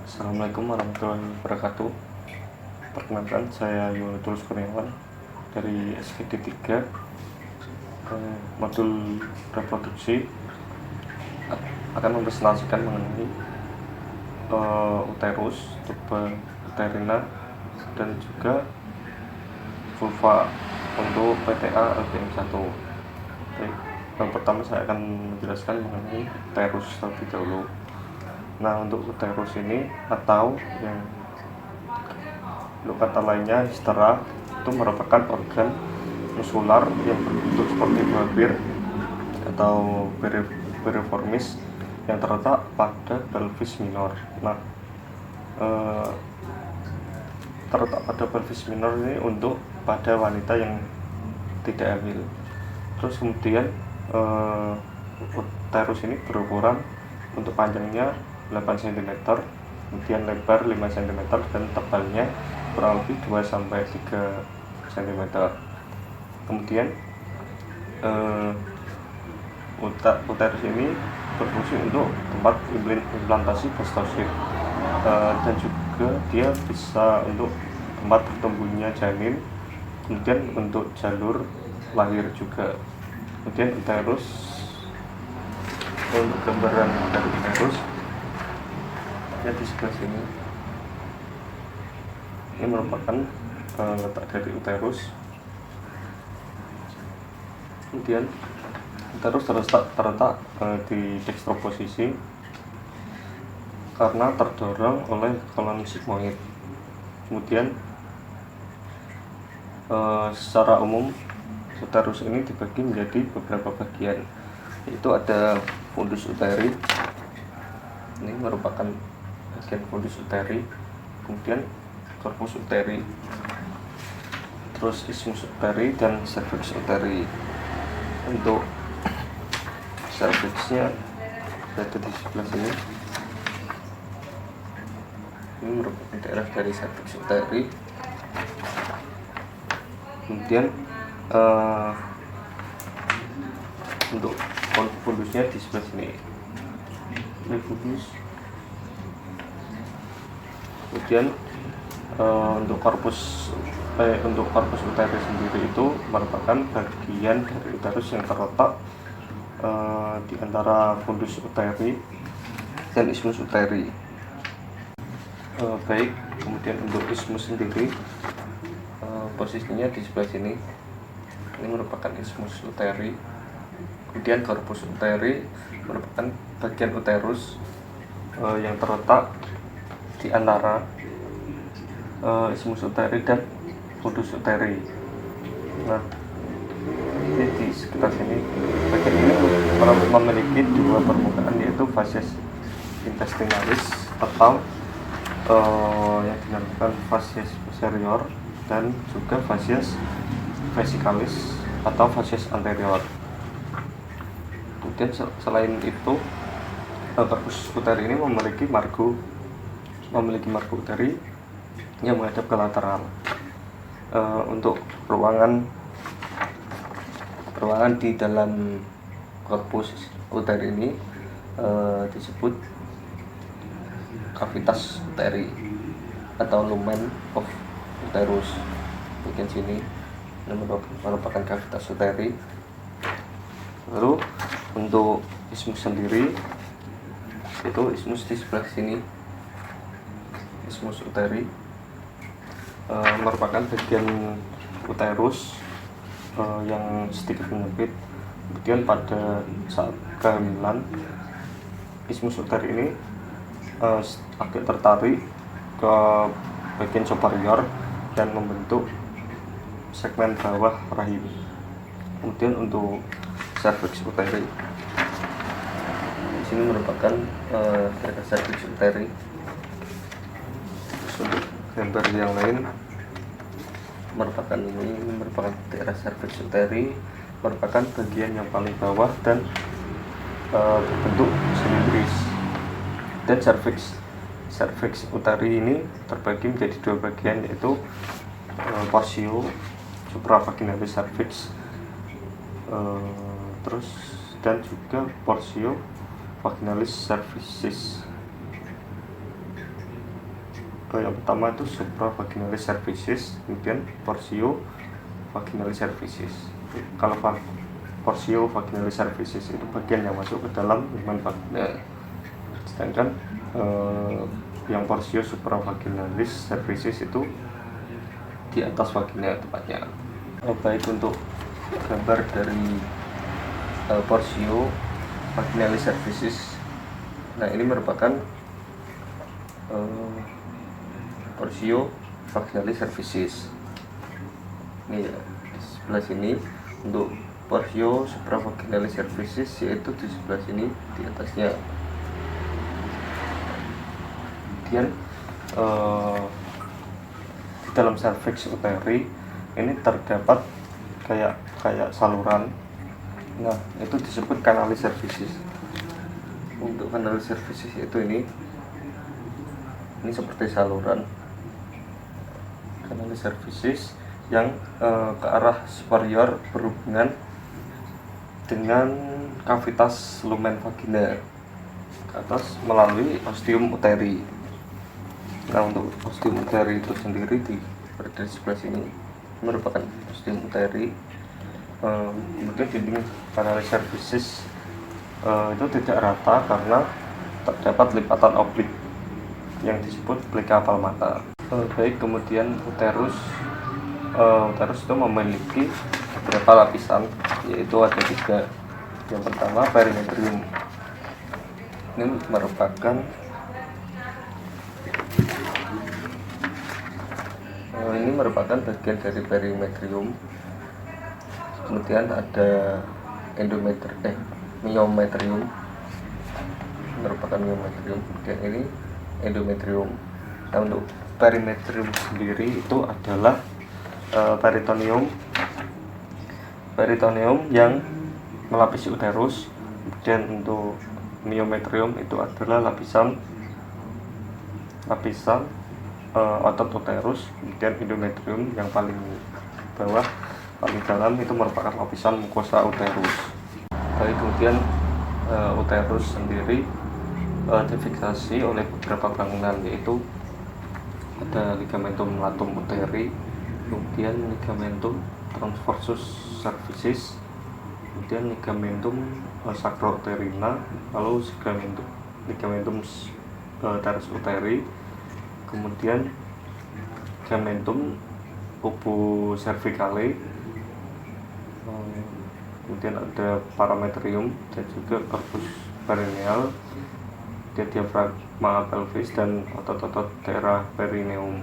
Assalamualaikum warahmatullahi wabarakatuh. Perkenalkan, saya Yunus Kurniawan dari SGD 3 modul reproduksi akan mempresentasikan mengenai uterus, tuba uterina, dan juga vulva untuk PTA LBM1. Yang pertama saya akan menjelaskan mengenai uterus terlebih dahulu. Nah, untuk uterus ini atau yang kata lainnya histera itu merupakan organ muskular yang berbentuk seperti buah bir atau piriformis yang terletak pada pelvis minor. Nah, terletak pada pelvis minor ini untuk pada wanita yang tidak hamil. Terus kemudian uterus ini berukuran untuk panjangnya 8 cm, kemudian lebar 5 cm, dan tebalnya kurang lebih 2-3 cm. Kemudian uterus ini berfungsi untuk tempat implantasi prostasit, dan juga dia bisa untuk tempat bertumbuhnya janin, kemudian untuk jalur lahir juga. Kemudian uterus, untuk gambaran dari uterus di sebelah sini, ini merupakan letak dari uterus. Kemudian uterus terletak di dextroposisi karena terdorong oleh kolon sigmoid. Kemudian secara umum uterus ini dibagi menjadi beberapa bagian, yaitu ada fundus uteri, ini merupakan bagian fundus uteri, kemudian corpus uteri, terus isthmus uteri, dan cervix uteri. Untuk cervixnya berada di sebelah sini, ini merupakan daerah dari cervix uteri. Kemudian untuk fundusnya di sebelah sini, ini fundus. Kemudian untuk corpus uteri sendiri itu merupakan bagian dari uterus yang terletak di antara fundus uteri dan isthmus uteri. Kemudian untuk isthmus sendiri posisinya di sebelah sini, ini merupakan isthmus uteri. Kemudian corpus uteri merupakan bagian uterus yang terletak di antara isthmus uteri dan fundus uteri. Nah, ini di sekitar sini, bagian ini memiliki dua permukaan, yaitu fascies intestinalis atau yang dinamakan fascies posterior, dan juga fascies vesicalis atau fascies anterior. Kemudian selain itu, corpus uteri ini memiliki margo uteri yang menghadap ke lateral. Untuk ruangan di dalam corpus uteri ini disebut cavitas uteri atau lumen of uterus. Bagian sini ini merupakan cavitas uteri. Lalu untuk isthmus sendiri, itu isthmus di sebelah sini, isthmus uteri merupakan bagian uterus yang sedikit menyempit. Kemudian pada saat kehamilan, isthmus uteri ini agak tertarik ke bagian superior dan membentuk segmen bawah rahim. Kemudian untuk cervix uteri, di sini merupakan cervix uteri. Untuk gambar yang lain merupakan daerah cervix uteri, merupakan bagian yang paling bawah dan berbentuk silindris. Dan cervix uteri ini terbagi menjadi dua bagian, yaitu portio supravaginalis cervix, terus dan juga portio vaginalis cervicis. yang pertama itu supravaginalis cervicis, kemudian portio vaginalis cervicis. Kalau portio vaginalis cervicis itu bagian yang masuk ke dalam lumen vagina, sedangkan yang portio supravaginalis cervicis itu di atas vagina tepatnya. Baik, untuk gambar dari portio vaginalis cervicis. Nah, ini merupakan portio vaginalis cervicis. Ini ya, di sebelah sini. Untuk portio supravaginalis cervicis yaitu di sebelah sini, di atasnya. Kemudian di dalam cervix uteri ini terdapat kayak saluran. Nah, itu disebut kanalis cervicis. Untuk kanalis cervicis itu ini seperti saluran kanalis cervicis yang ke arah superior berhubungan dengan kavitas lumen vagina ke atas melalui ostium uteri. Nah, untuk ostium uteri itu sendiri berada di sebelah sini, merupakan ostium uteri. Kemudian dinding kanalis cervicis itu tidak rata karena terdapat lipatan oblik yang disebut pleka palmata. Baik, kemudian uterus itu memiliki beberapa lapisan, yaitu ada 3. Yang pertama, perimetrium. Ini merupakan bagian dari perimetrium. Kemudian ada myometrium, merupakan myometrium. Kemudian ini endometrium. Nah, untuk perimetrium sendiri itu adalah peritoneum yang melapisi uterus. Kemudian untuk myometrium itu adalah lapisan otot uterus. Kemudian endometrium yang paling bawah, paling dalam, itu merupakan lapisan mukosa uterus. Baik, kemudian uterus sendiri difiksasi oleh beberapa bangunan, yaitu ada ligamentum latum uteri, kemudian ligamentum transversus cervicis, kemudian ligamentum sacrouterina, lalu ligamentum teres uteri, kemudian ligamentum pubocervicale, kemudian ada parametrium dan juga corpus perineal, diafragma pelvis, dan otot-otot daerah perineum.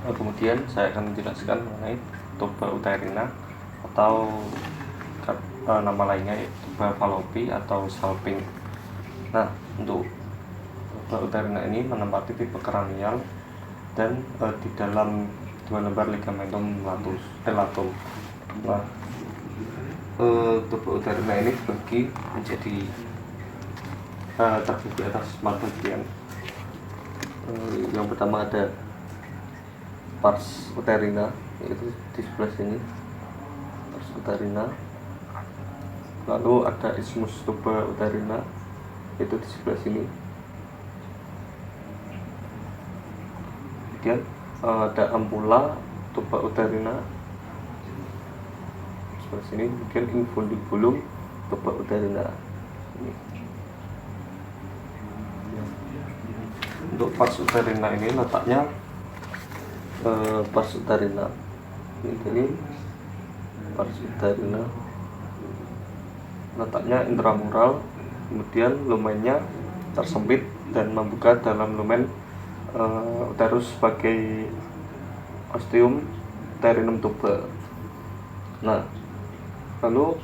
Kemudian saya akan menjelaskan mengenai tuba uterina atau nama lainnya tuba fallopi atau salping. Nah, untuk tuba uterina ini menempati tipe kranial dan di dalam 2 lembar ligamentum latum. Nah, tuba uterina ini terbagi atas 4 bagian. Yang pertama ada pars uterina, yaitu di sebelah sini, pars uterina. Lalu ada isthmus tuba uterina, yaitu di sebelah sini. Kemudian ada ampula tuba uterina sebelah sini. Kemudian infundibulum tuba uterina ini. Untuk pars uterina ini letaknya pars uterina ini pars uterina letaknya intramural, kemudian lumennya tersempit dan membuka dalam lumen uterus sebagai ostium uterinum tuba. Nah, lalu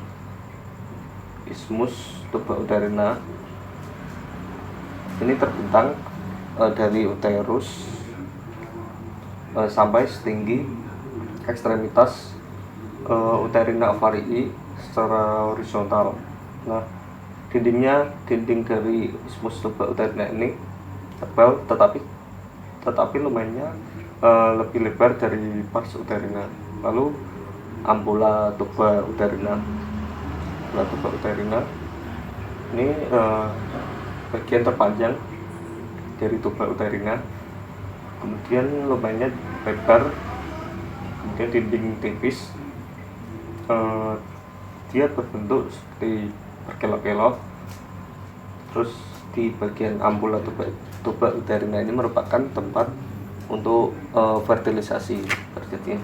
isthmus tuba uterina ini terbentang dari uterus sampai setinggi ekstremitas uterina ovarii secara horizontal. Nah, dinding dari isthmus tuba uterina ini tebal, tetapi lumennya lebih lebar dari pars uterina. Lalu ampula tuba uterina. Tuba uterina ini bagian terpanjang dari tuba uterina. kemudian lumayannya lebar, kemudian dinding tipis. Dia berbentuk seperti berkelok-kelok. Terus di bagian ampul atau tuba uterina ini merupakan tempat untuk fertilisasi, terjadinya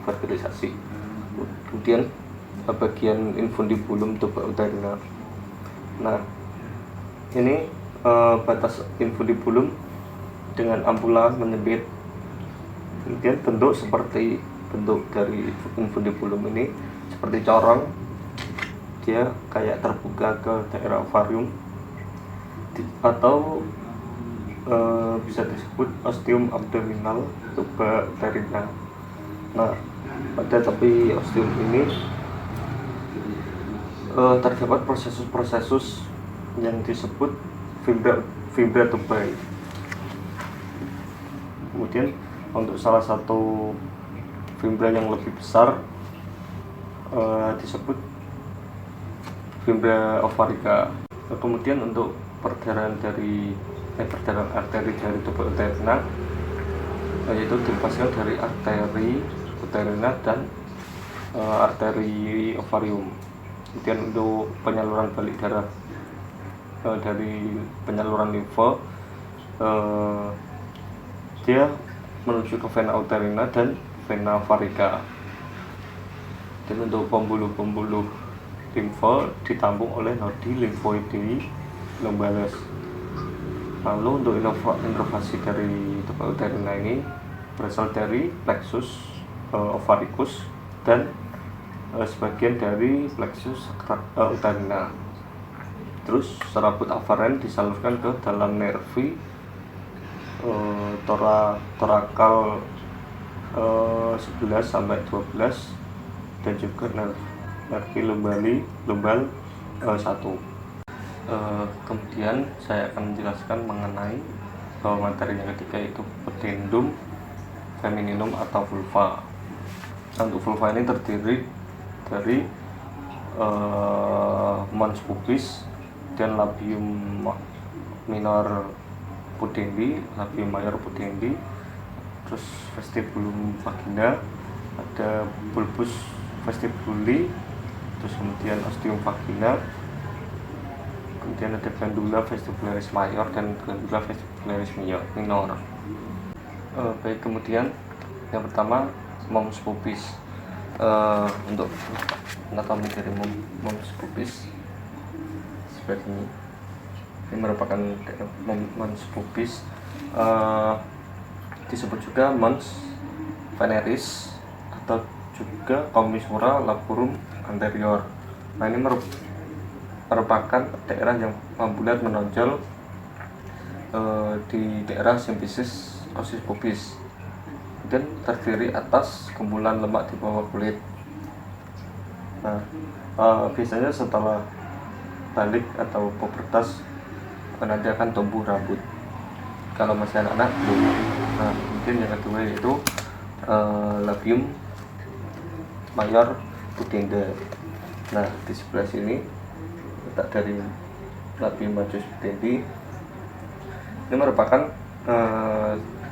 fertilisasi. Kemudian bagian infundibulum tuba uterina. Nah, ini batas infundibulum dengan ampula menyempit. Kemudian bentuk dari infundibulum ini seperti corong, dia kayak terbuka ke daerah ovarium atau bisa disebut ostium abdominal tuba uterina. Nah, pada tepi ostium ini terdapat prosesus yang disebut fibra tubae. Kemudian untuk salah satu fibra yang lebih besar disebut fibra ovarica. Kemudian untuk perdarahan arteri dari tuba uterina yaitu dilepaskan dari arteri uterina dan arteri ovarium. Kemudian untuk penyaluran balik darah dari penyaluran limfa, dia menuju ke vena uterina dan vena ovarica. Dan untuk pembuluh-pembuluh limfa ditampung oleh nodi limfoidi lumbalis. Lalu untuk inovasi dari tuba uterina ini berasal dari plexus ovaricus dan sebagian dari plexus uterina. Terus serabut aferen disalurkan ke dalam nervi torakal 11 sampai 12 dan juga nervi lumbal 1. Kemudian saya akan menjelaskan mengenai bahwa materi yang ketiga itu pudendum femininum atau vulva. Untuk vulva ini terdiri dari mons pubis dan labium minor pudendi, labium mayor pudendi, terus vestibulum vagina, ada bulbus vestibuli, terus kemudian ostium vagina, kemudian ada glandula vestibularis mayor dan glandula vestibularis minor. Baik, kemudian yang pertama mons pubis. Untuk anatomi dari mons pubis seperti ini. Ini merupakan mons pubis, disebut juga mons veneris atau juga commissura laborum anterior. Nah, ini merupakan daerah yang bulat menonjol di daerah simfisis osis pubis dan terdiri atas gumpulan lemak di bawah kulit. Nah, biasanya setelah balik atau pubertas nanti akan tumbuh rambut. Kalau masih anak-anak belum. Nah, mungkin yang kedua yaitu labium mayor pudenda. Nah, di sebelah sini letak dari labium majus pudendi. Ini merupakan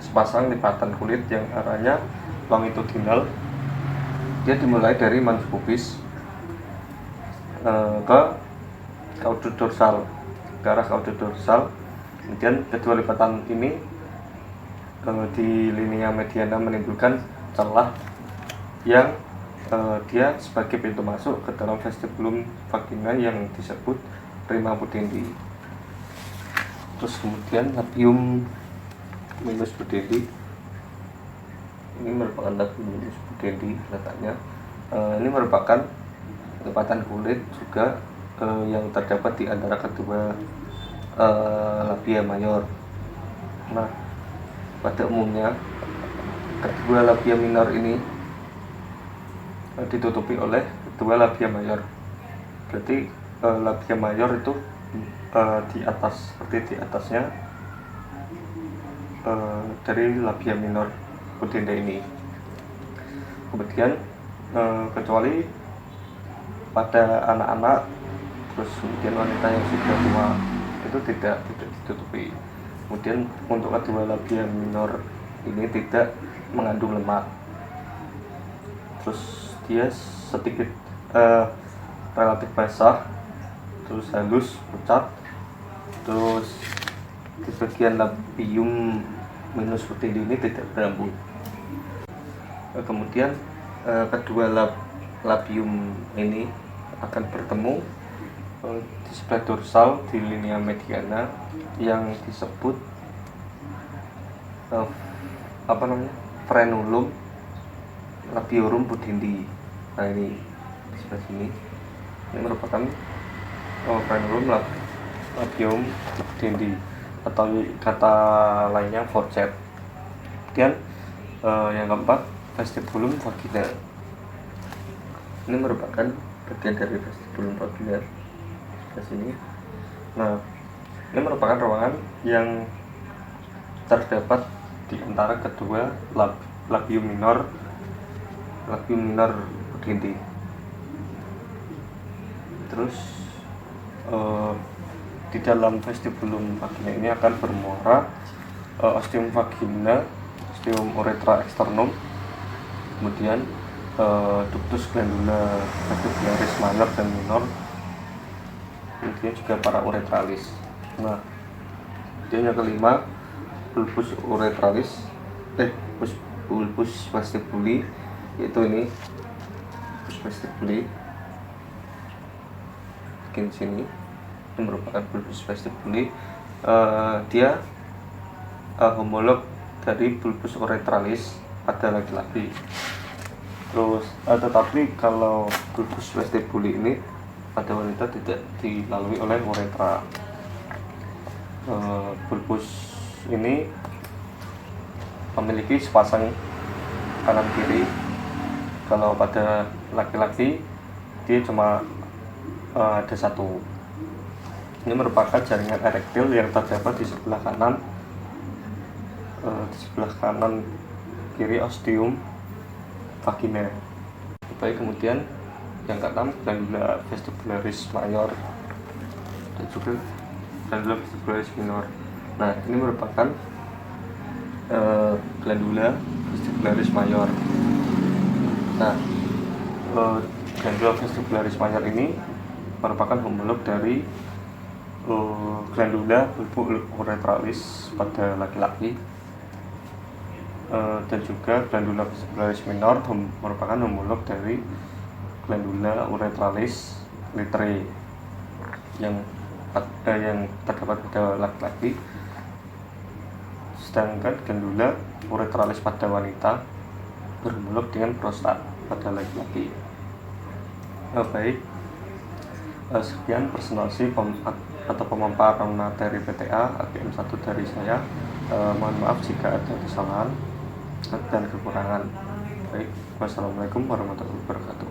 sepasang lipatan kulit yang arahnya longitudinal. Dia dimulai dari mons pubis ke caudus dorsal, ke arah caudus dorsal. Kemudian kedua lipatan ini di linea mediana menimbulkan celah yang dia sebagai pintu masuk ke dalam vestibulum vagina yang disebut prima pudendi. Terus kemudian labium minus pudendi, ini merupakan labium minus pudendi letaknya. Ini merupakan lipatan kulit juga yang terdapat di antara kedua labia mayor. Nah, pada umumnya kedua labia minor ini ditutupi oleh kedua labia mayor. Berarti labia mayor itu di atas, seperti di atasnya dari labia minor pudenda ini. Kemudian kecuali pada anak-anak, terus kemudian wanita yang sudah tua itu tidak ditutupi. Kemudian untuk kedua labia minor ini tidak mengandung lemak. Terus dia sedikit relatif basah, terus halus, pucat. Terus di bagian labium minus seperti ini tidak berambut. Kemudian kedua labium ini akan bertemu di sebelah dorsal di linea mediana yang disebut frenulum labiorum pudendi. Nah, ini di sebelah sini ini merupakan frenulum labiorum pudendi atau kata lainnya forceps. Kemudian yang keempat, vestibulum vagina. Ini merupakan bagian dari vestibulum vagina di sini. Nah, ini merupakan ruangan yang terdapat di antara kedua labium minor pudendi. Terus di dalam vestibulum vagina ini akan bermuara ostium vagina, ostium uretra externum, kemudian ductus glandula vestibularis minor dan minor, kemudian juga para uretralis. Nah, kemudian yang kelima, bulbus uretralis, bulbus vestibuli, yaitu ini bulbus vestibuli bagian sini. Ini merupakan bulbus vestibuli. Dia homolog dari bulbus uretralis pada laki-laki. Terus tetapi kalau bulbus vestibuli ini pada wanita tidak dilalui oleh uretra. Bulbus ini memiliki sepasang kanan kiri. Kalau pada laki-laki dia cuma ada satu. Ini merupakan jaringan erektil yang terdapat di sebelah kanan kiri ostium vagina. Baik, kemudian yang keenam, glandula vestibularis mayor dan juga glandula vestibularis minor. Nah, ini merupakan glandula vestibularis mayor. Nah, glandula vestibularis mayor ini merupakan homolog dari glandula uretralis pada laki-laki, dan juga glandula vestibularis minor merupakan homolog dari glandula uretralis litre yang terdapat pada laki-laki, sedangkan glandula uretralis pada wanita berhomolog dengan prostat pada laki-laki. Baik, sekian presentasi atau pemaparan materi PTA AGM 1 dari saya. Mohon maaf jika ada kesalahan dan kekurangan. Baik, wassalamualaikum warahmatullahi wabarakatuh.